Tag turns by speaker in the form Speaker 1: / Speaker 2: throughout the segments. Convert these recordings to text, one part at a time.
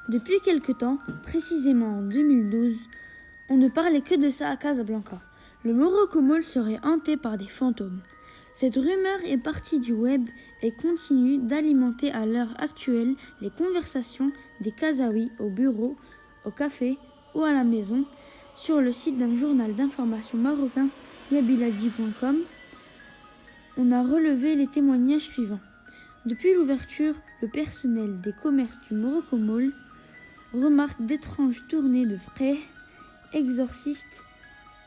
Speaker 1: Depuis quelque temps, précisément en 2012, on ne parlait que de ça à Casablanca. Le Morocco Mall serait hanté par des fantômes. Cette rumeur est partie du web et continue d'alimenter à l'heure actuelle les conversations des Kazaouis au bureau, au café ou à la maison. Sur le site d'un journal d'information marocain, yabiladi.com, on a relevé les témoignages suivants. Depuis l'ouverture, le personnel des commerces du Morocco Mall remarque d'étranges tournées de vrais exorcistes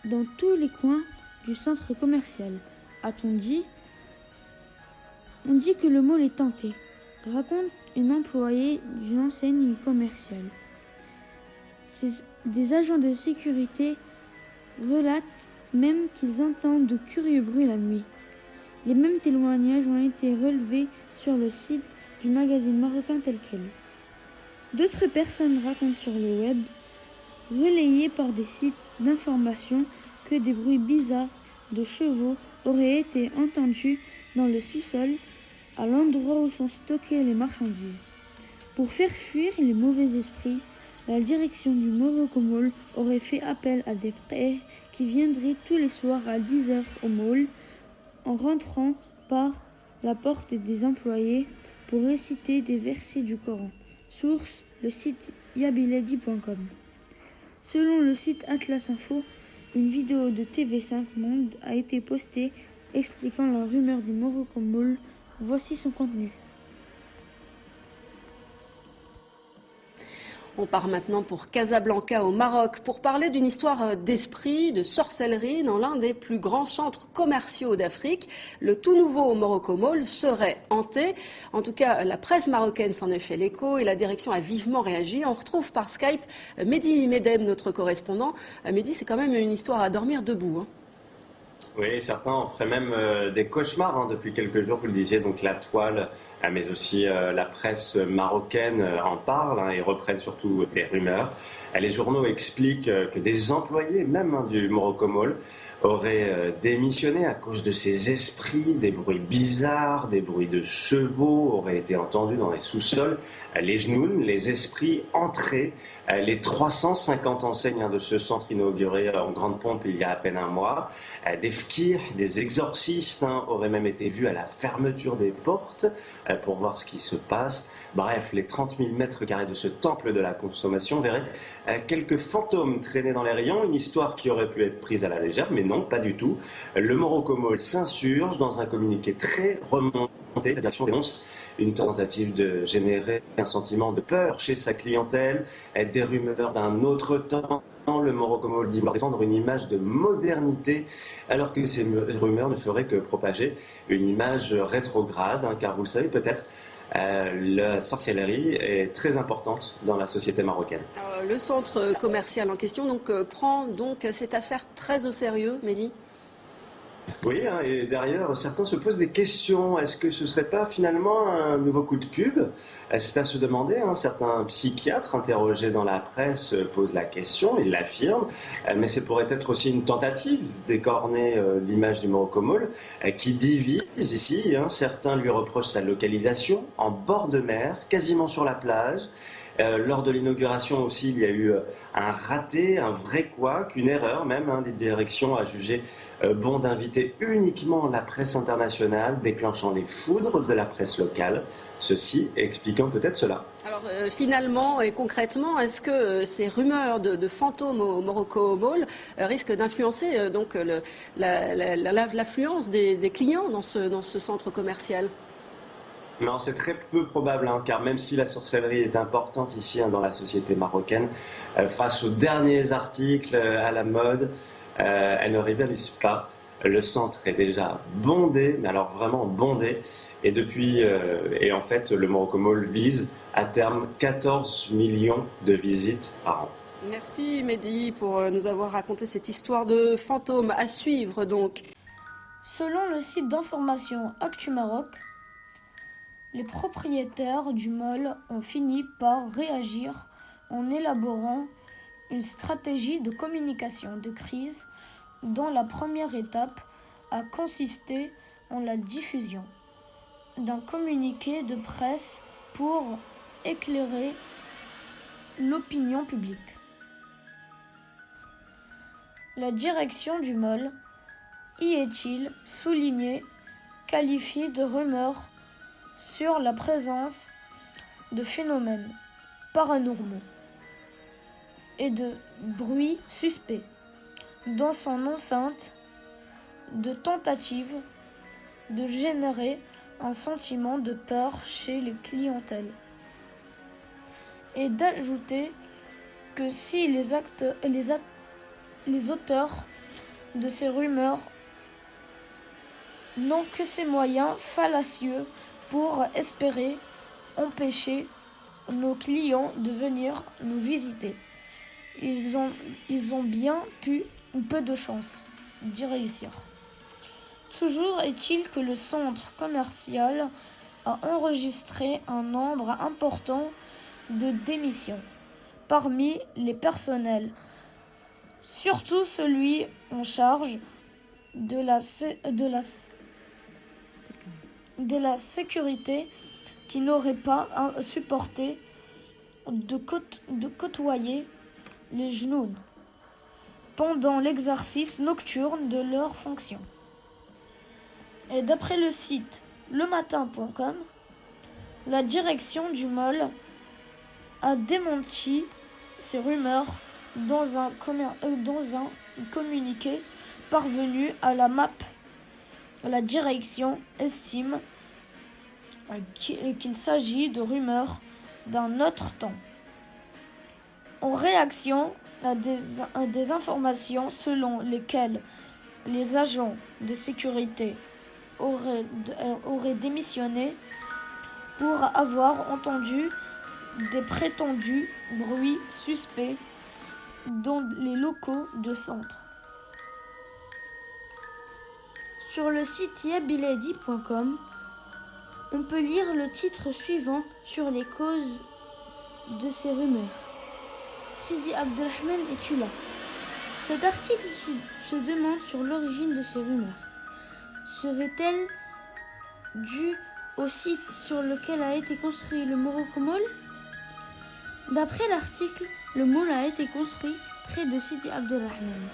Speaker 1: dans tous les coins du centre commercial. A-t-on dit ? On dit que le mall est hanté, raconte une employée d'une enseigne commerciale. Des agents de sécurité relatent même qu'ils entendent de curieux bruits la nuit. Les mêmes témoignages ont été relevés sur le site du magazine marocain Tel Quel. D'autres personnes racontent sur le web, relayés par des sites d'information, que des bruits bizarres de chevaux auraient été entendus dans le sous-sol, à l'endroit où sont stockées les marchandises. Pour faire fuir les mauvais esprits, la direction du Morocco Mall aurait fait appel à des frères qui viendraient tous les soirs à 10h au mall, en rentrant par la porte des employés pour réciter des versets du Coran. Source, le site yabiladi.com. Selon le site Atlas Info, une vidéo de TV5 Monde a été postée expliquant la rumeur du Morocco Mall. Voici son contenu.
Speaker 2: On part maintenant pour Casablanca au Maroc pour parler d'une histoire d'esprit, de sorcellerie dans l'un des plus grands centres commerciaux d'Afrique. Le tout nouveau Morocco Mall serait hanté. En tout cas, la presse marocaine s'en est fait l'écho et la direction a vivement réagi. On retrouve par Skype Mehdi Medem, notre correspondant. Mehdi, c'est quand même une histoire à dormir debout, hein.
Speaker 3: Oui, certains en feraient même des cauchemars depuis quelques jours, vous le disiez, donc la toile, mais aussi la presse marocaine en parle et reprennent surtout les rumeurs. Les journaux expliquent que des employés même du Morocco Mall auraient démissionné à cause de ces esprits, des bruits bizarres, des bruits de chevaux auraient été entendus dans les sous-sols, les genoux, les esprits entrés. Les 350 enseignes de ce centre inauguré en grande pompe il y a à peine un mois, des fkirs, des exorcistes auraient même été vus à la fermeture des portes pour voir ce qui se passe. Bref, les 30 000 mètres carrés de ce temple de la consommation verraient quelques fantômes traîner dans les rayons, une histoire qui aurait pu être prise à la légère, mais non, pas du tout. Le Morocco Mall s'insurge dans un communiqué très remonté. La direction dénonce une tentative de générer un sentiment de peur chez sa clientèle, des rumeurs d'un autre temps. Le Morocco Mall dit défendre une image de modernité, alors que ces rumeurs ne feraient que propager une image rétrograde, car vous le savez peut-être, la sorcellerie est très importante dans la société marocaine.
Speaker 2: Alors, le centre commercial en question prend cette affaire très au sérieux, Mehdi ?
Speaker 3: Oui, et derrière, certains se posent des questions. Est-ce que ce ne serait pas finalement un nouveau coup de pub? C'est à se demander. Certains psychiatres interrogés dans la presse posent la question, ils l'affirment, mais c'est pourrait être aussi une tentative d'écorner l'image du Morocco Mall qui divise ici. Certains lui reprochent sa localisation en bord de mer, quasiment sur la plage. Lors de l'inauguration aussi, il y a eu un raté, un vrai couac, une erreur même. Des directions a jugé bon d'inviter uniquement la presse internationale, déclenchant les foudres de la presse locale. Ceci expliquant peut-être cela.
Speaker 2: Alors finalement et concrètement, est-ce que ces rumeurs de fantômes au Morocco Mall risquent d'influencer l'affluence des clients dans ce centre commercial ?
Speaker 3: Non, c'est très peu probable, car même si la sorcellerie est importante ici dans la société marocaine, face aux derniers articles à la mode, elle ne rivalise pas. Le centre est déjà bondé, mais alors vraiment bondé, et en fait le Morocco Mall vise à terme 14 millions de visites par an.
Speaker 2: Merci Mehdi pour nous avoir raconté cette histoire de fantômes à suivre donc.
Speaker 1: Selon le site d'information Actu Maroc, les propriétaires du mall ont fini par réagir en élaborant une stratégie de communication de crise dont la première étape a consisté en la diffusion d'un communiqué de presse pour éclairer
Speaker 4: l'opinion publique. La direction du MOL, y est-il souligné, qualifie de rumeurs sur la présence de phénomènes paranormaux et de bruits suspects dans son enceinte, de tentatives de générer un sentiment de peur chez les clientèles, et d'ajouter que si les auteurs de ces rumeurs n'ont que ces moyens fallacieux pour espérer empêcher nos clients de venir nous visiter, ils ont bien peu de chance d'y réussir. Toujours est-il que le centre commercial a enregistré un nombre important de démissions parmi les personnels, surtout celui en charge de la sécurité, qui n'aurait pas supporté de côtoyer les genoux pendant l'exercice nocturne de leurs fonctions. Et d'après le site lematin.com, la direction du MOL a démenti ces rumeurs dans un communiqué parvenu à la MAP. La direction estime qu'il s'agit de rumeurs d'un autre temps. En réaction à des informations selon lesquelles les agents de sécurité auraient démissionné pour avoir entendu des prétendus bruits suspects dans les locaux de centre.
Speaker 1: Sur le site yabiladi.com, on peut lire le titre suivant sur les causes de ces rumeurs. Sidi Abdelrahman es-tu là? Cet article se demande sur l'origine de ces rumeurs. Serait-elle due au site sur lequel a été construit le Morocco Mall? D'après l'article, le mall a été construit près de Sidi Abdelrahman.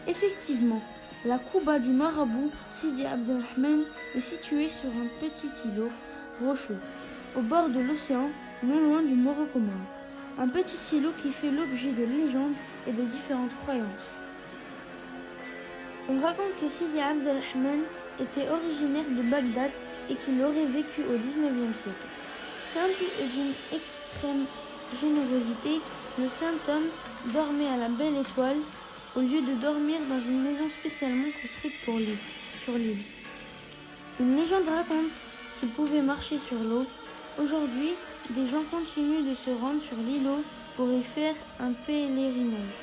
Speaker 1: Effectivement, la Kouba du marabout Sidi Abdelrahman est située sur un petit îlot rocheux, au bord de l'océan, non loin du Morocco Mall. Un petit îlot qui fait l'objet de légendes et de différentes croyances. On raconte que Sidi Abdelrahman était originaire de Bagdad et qu'il aurait vécu au XIXe siècle. Simple et d'une extrême générosité, le saint homme dormait à la belle étoile au lieu de dormir dans une maison spécialement construite pour lui, sur l'île. Une légende raconte qu'il pouvait marcher sur l'eau. Aujourd'hui, des gens continuent de se rendre sur l'îlot pour y faire un pèlerinage.